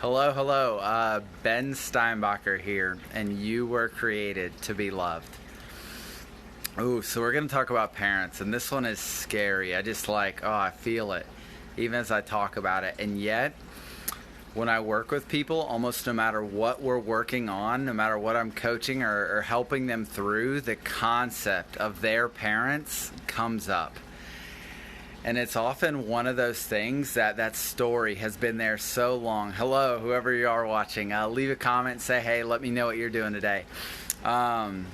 Hello, hello. Ben Steinbacher here, and you were created to be loved. Ooh, so we're going to talk about parents, and this one is scary. I feel it, even as I talk about it. And yet, when I work with people, almost no matter what we're working on, no matter what I'm coaching or helping them through, the concept of their parents comes up. And it's often one of those things that story has been there so long. Hello, whoever you are watching. Leave a comment, say, hey, let me know what you're doing today. And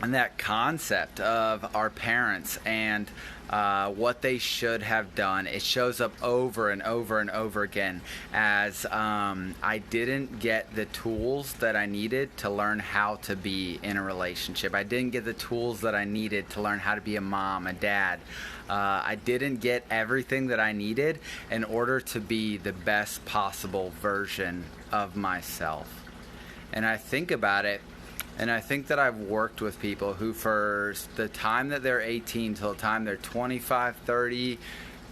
that concept of our parents and what they should have done, it shows up over and over and over again as I didn't get the tools that I needed to learn how to be in a relationship. I didn't get the tools that I needed to learn how to be a mom, a dad. I didn't get everything that I needed in order to be the best possible version of myself. And I think about it, and I think that I've worked with people who, for the time that they're 18 till the time they're 25, 30,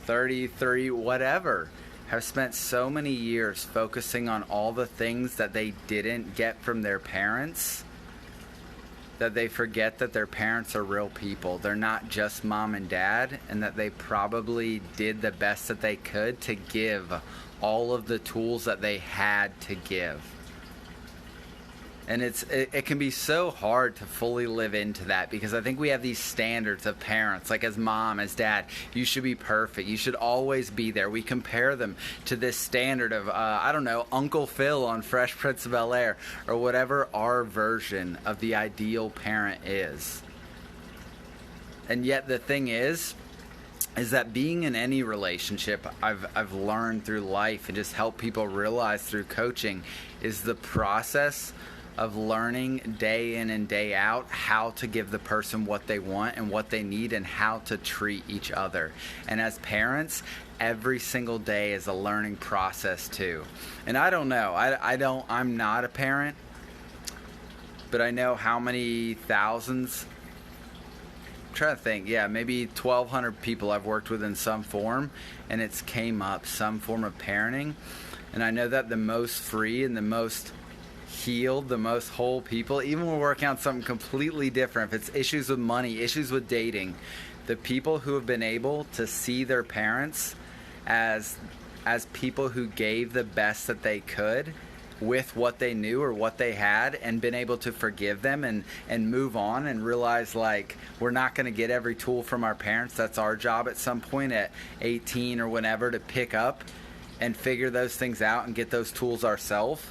33, whatever, have spent so many years focusing on all the things that they didn't get from their parents that they forget that their parents are real people. They're not just mom and dad, and that they probably did the best that they could to give all of the tools that they had to give. And it can be so hard to fully live into that, because I think we have these standards of parents, like as mom, as dad, you should be perfect. You should always be there. We compare them to this standard of, Uncle Phil on Fresh Prince of Bel-Air, or whatever our version of the ideal parent is. And yet the thing is that being in any relationship, I've learned through life and just help people realize through coaching, is the process of learning day in and day out how to give the person what they want and what they need and how to treat each other. And as parents, every single day is a learning process too. And I don't know, I'm not a parent, but I know how many thousands, I'm trying to think, maybe 1,200 people I've worked with in some form, and it's came up, some form of parenting. And I know that the most free and the most healed, the most whole people, even when we're working on something completely different, if it's issues with money, issues with dating, the people who have been able to see their parents as people who gave the best that they could with what they knew or what they had, and been able to forgive them and move on and realize, like, we're not going to get every tool from our parents. That's our job at some point at 18 or whenever to pick up and figure those things out and get those tools ourselves.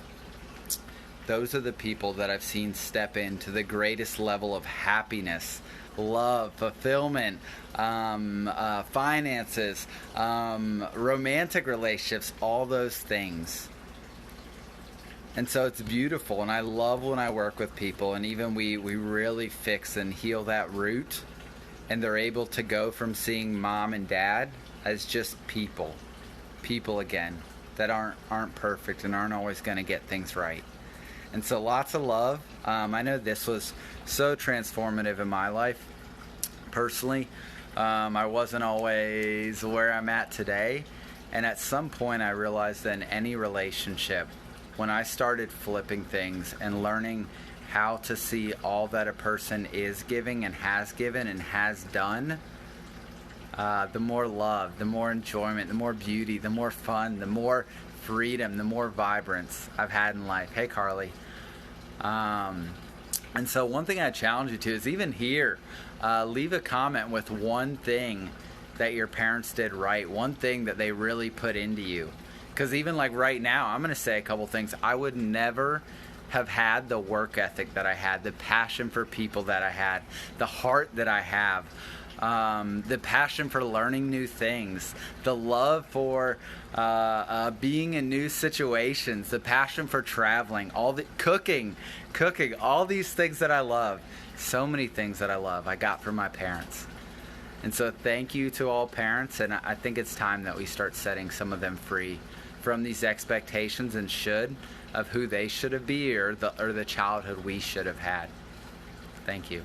Those are the people that I've seen step into the greatest level of happiness, love, fulfillment, finances, romantic relationships, all those things. And so it's beautiful, and I love when I work with people, and even we really fix and heal that root, and they're able to go from seeing mom and dad as just people again, that aren't perfect and aren't always going to get things right. And so lots of love. I know this was so transformative in my life. Personally, I wasn't always where I'm at today. And at some point I realized that in any relationship, when I started flipping things and learning how to see all that a person is giving and has given and has done, the more love, the more enjoyment, the more beauty, the more fun, the more freedom, the more vibrance I've had in life. Hey, Carly. And so one thing I challenge you to is, even here, leave a comment with one thing that your parents did right, one thing that they really put into you. Because even like right now, I'm going to say a couple things. I would never have had the work ethic that I had, the passion for people that I had, the heart that I have, the passion for learning new things, the love for being in new situations, the passion for traveling, all the cooking, all these things that I love. So many things that I love I got from my parents. And so thank you to all parents, and I think it's time that we start setting some of them free from these expectations and of who they should have been, or the childhood we should have had. Thank you.